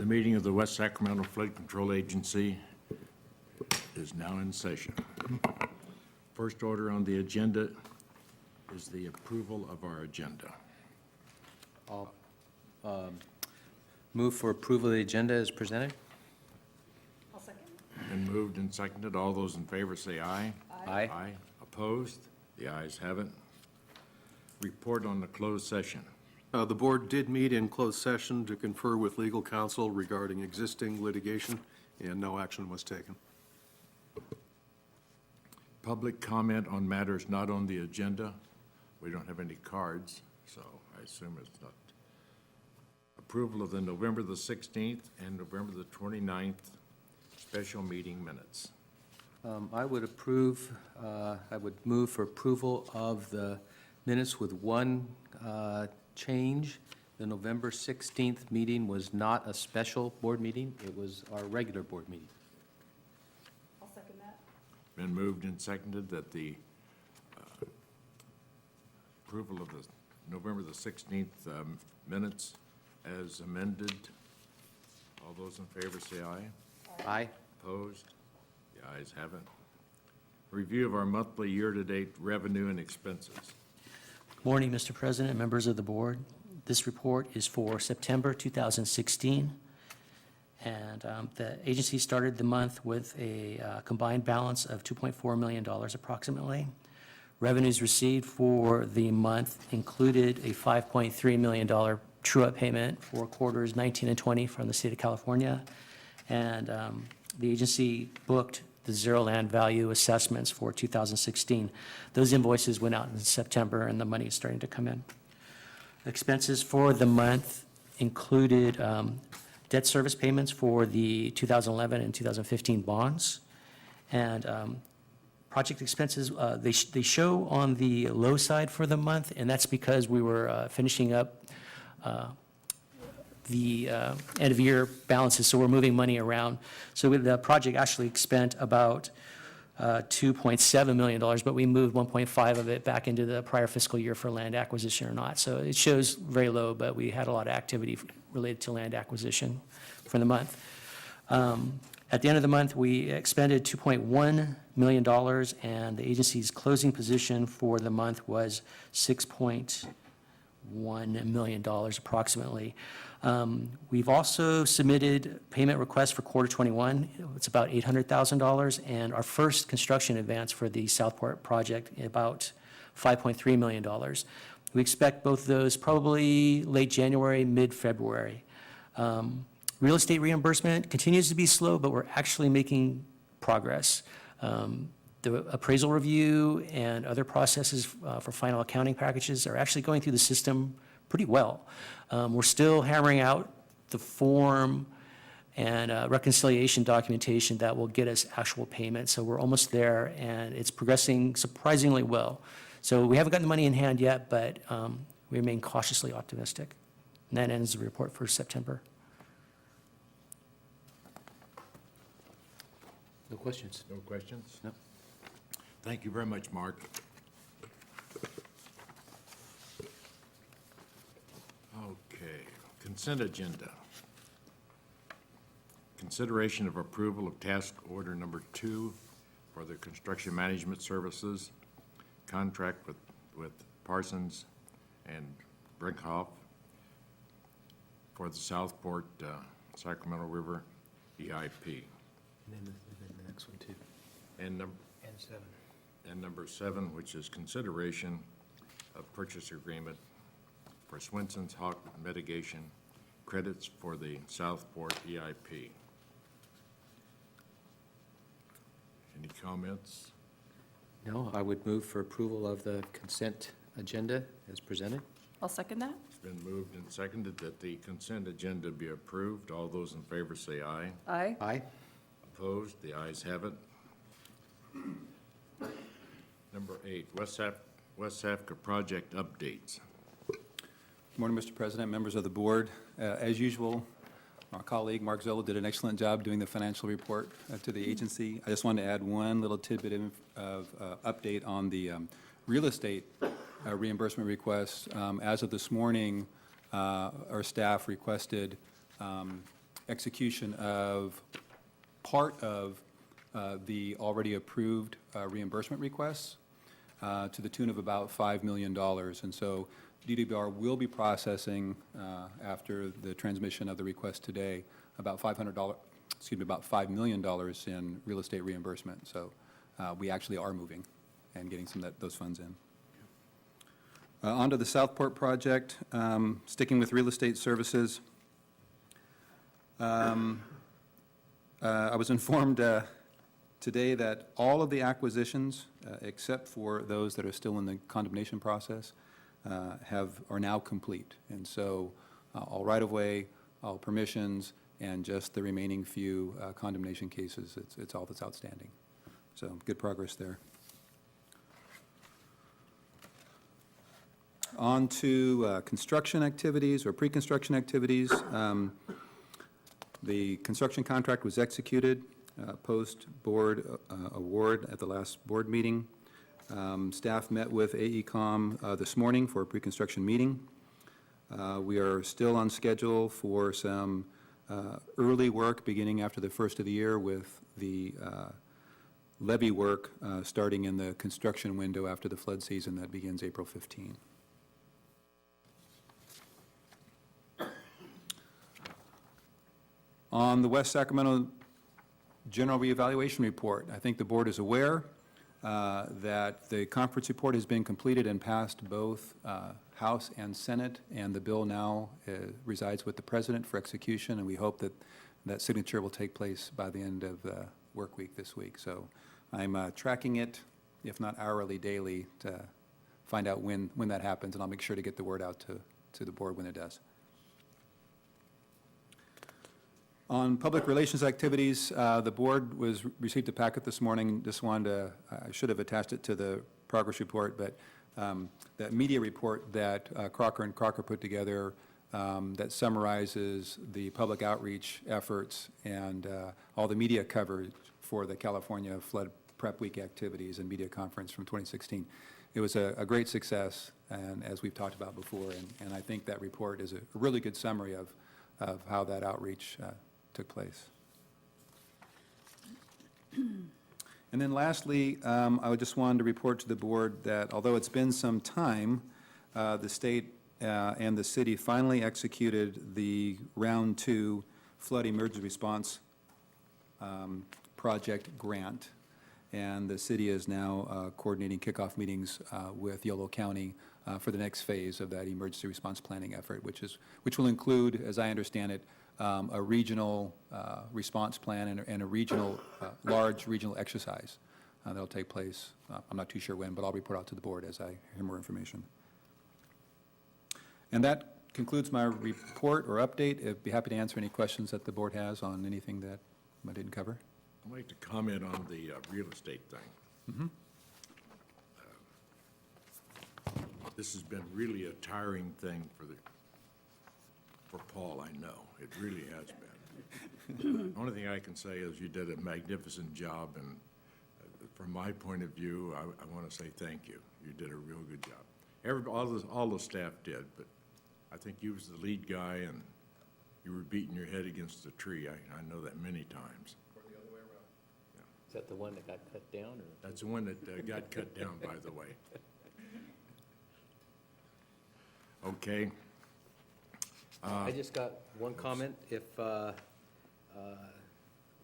meeting of the West Sacramento Flood Control Agency is now in session. First order on the agenda is the approval of our agenda. I'll move for approval of the agenda as presented. I'll second. Been moved and seconded. All those in favor say aye. Aye. Aye. Opposed? The ayes have it. Report on the closed session. The board did meet in closed session to confer with legal counsel regarding existing litigation, and no action was taken. Public comment on matters not on the agenda. We don't have any cards, so I assume it's not. Approval of the November the 16th and November the 29th special meeting minutes. I would move for approval of the minutes with one change. The November 16th meeting was not a special board meeting, it was our regular board meeting. I'll second that. Been moved and seconded that the approval of the November the 16th minutes as amended. All those in favor say aye. Aye. Opposed? The ayes have it. Review of our monthly year-to-date revenue and expenses. Morning, Mr. President, and members of the board. This report is for September 2016, and the agency started the month with a combined balance of $2.4 million approximately. Revenues received for the month included a $5.3 million true-up payment for quarters 19 and 20 from the state of California, and the agency booked the zero land value assessments for 2016. Those invoices went out in September, and the money is starting to come in. Expenses for the month included debt service payments for the 2011 and 2015 bonds, and project expenses, they show on the low side for the month, and that's because we were finishing up the end-of-year balances, so we're moving money around. So the project actually spent about $2.7 million, but we moved 1.5 of it back into the prior fiscal year for land acquisition or not. So it shows very low, but we had a lot of activity related to land acquisition for the month. At the end of the month, we expended $2.1 million, and the agency's closing position for the month was $6.1 million approximately. We've also submitted payment requests for quarter 21. It's about $800,000, and our first construction advance for the Southport project, about $5.3 million. We expect both those probably late January, mid-February. Real estate reimbursement continues to be slow, but we're actually making progress. The appraisal review and other processes for final accounting packages are actually going through the system pretty well. We're still hammering out the form and reconciliation documentation that will get us actual payment, so we're almost there, and it's progressing surprisingly well. So we haven't gotten the money in hand yet, but we remain cautiously optimistic. And that ends the report for September. No questions? No questions? No. Thank you very much, Mark. Okay, consent agenda. Consideration of approval of task order number 2 for the construction management services contract with Parsons and Brinkhoff for the Southport Sacramento River EIP. And then the next one too. And 7. And number 7, which is consideration of purchase agreement for Swenson's Hawk mitigation credits for the Southport EIP. Any comments? No, I would move for approval of the consent agenda as presented. I'll second that. It's been moved and seconded that the consent agenda be approved. All those in favor say aye. Aye. Aye. Opposed? The ayes have it. Number 8, WSAFCA project updates. Good morning, Mr. President, members of the board. As usual, our colleague, Mark Zola, did an excellent job doing the financial report to the agency. I just wanted to add one little tidbit of update on the real estate reimbursement requests. As of this morning, our staff requested execution of part of the already approved reimbursement requests to the tune of about $5 million. And so DWR will be processing, after the transmission of the request today, about about $5 million in real estate reimbursement. So we actually are moving and getting some of those funds in. On to the Southport project, sticking with real estate services. I was informed today that all of the acquisitions, except for those that are still in the condemnation process, are now complete. And so all right-of-way, all permissions, and just the remaining few condemnation cases, it's all that's outstanding. So good progress there. On to construction activities or pre-construction activities. The construction contract was executed post-board award at the last board meeting. Staff met with AECom this morning for a pre-construction meeting. We are still on schedule for some early work beginning after the first of the year, with the levee work starting in the construction window after the flood season that begins April 15. On the West Sacramento General Reevaluation Report, I think the board is aware that the conference report has been completed and passed both House and Senate, and the bill now resides with the President for execution, and we hope that that signature will take place by the end of the work week this week. So I'm tracking it, if not hourly, daily, to find out when that happens, and I'll make sure to get the word out to the board when it does. On public relations activities, the board received a packet this morning. Just wanted to, I should have attached it to the progress report, but that media report that Crocker and Crocker put together that summarizes the public outreach efforts and all the media coverage for the California Flood Prep Week activities and media conference from 2016. It was a great success, and as we've talked about before, and I think that report is a really good summary of how that outreach took place. And then lastly, I just wanted to report to the board that although it's been some time, the state and the city finally executed the Round 2 Flood Emergency Response Project grant, and the city is now coordinating kickoff meetings with Yolo County for the next phase of that emergency response planning effort, which will include, as I understand it, a regional response plan and a regional, large regional exercise that'll take place. I'm not too sure when, but I'll report out to the board as I hear more information. And that concludes my report or update. I'd be happy to answer any questions that the board has on anything that I didn't cover. I'd like to comment on the real estate thing. This has been really a tiring thing for Paul, I know. It really has been. The only thing I can say is you did a magnificent job, and from my point of view, I want to say thank you. You did a real good job. All the staff did, but I think you was the lead guy, and you were beating your head against the tree. I know that many times. Or the other way around. Is that the one that got cut down, or? That's the one that got cut down, by the way. Okay. I just got one comment. If the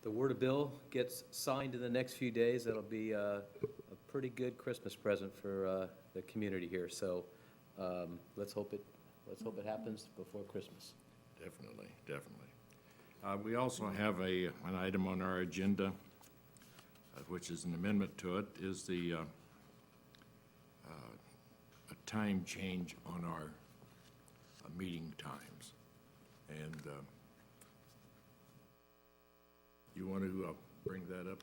word of bill gets signed in the next few days, that'll be a pretty good Christmas present for the community here. So let's hope it happens before Christmas. Definitely, definitely. We also have an item on our agenda, which is an amendment to it, is a time change on our meeting times. And you want to bring that up?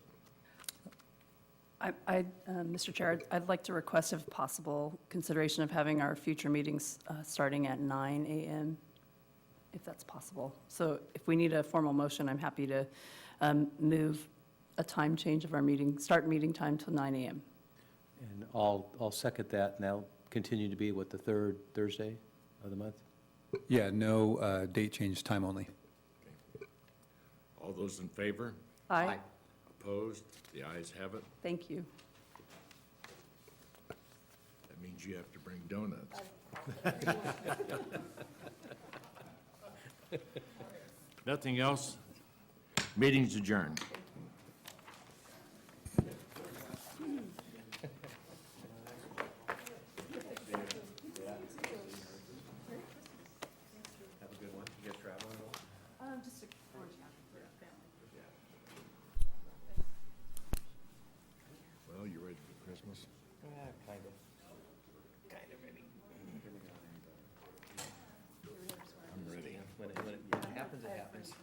Mr. Chair, I'd like to request, if possible, consideration of having our future meetings starting at 9 a.m., if that's possible. So if we need a formal motion, I'm happy to move a time change of our start meeting time till 9 a.m. And I'll second that, and that'll continue to be, what, the third Thursday of the month? Yeah, no date change, time only. All those in favor? Aye. Opposed? The ayes have it. Thank you. That means you have to bring donuts. Nothing else? Meeting's adjourned. Well, you ready for Christmas? Kind of. Kind of ready. I'm ready. When it happens, it happens.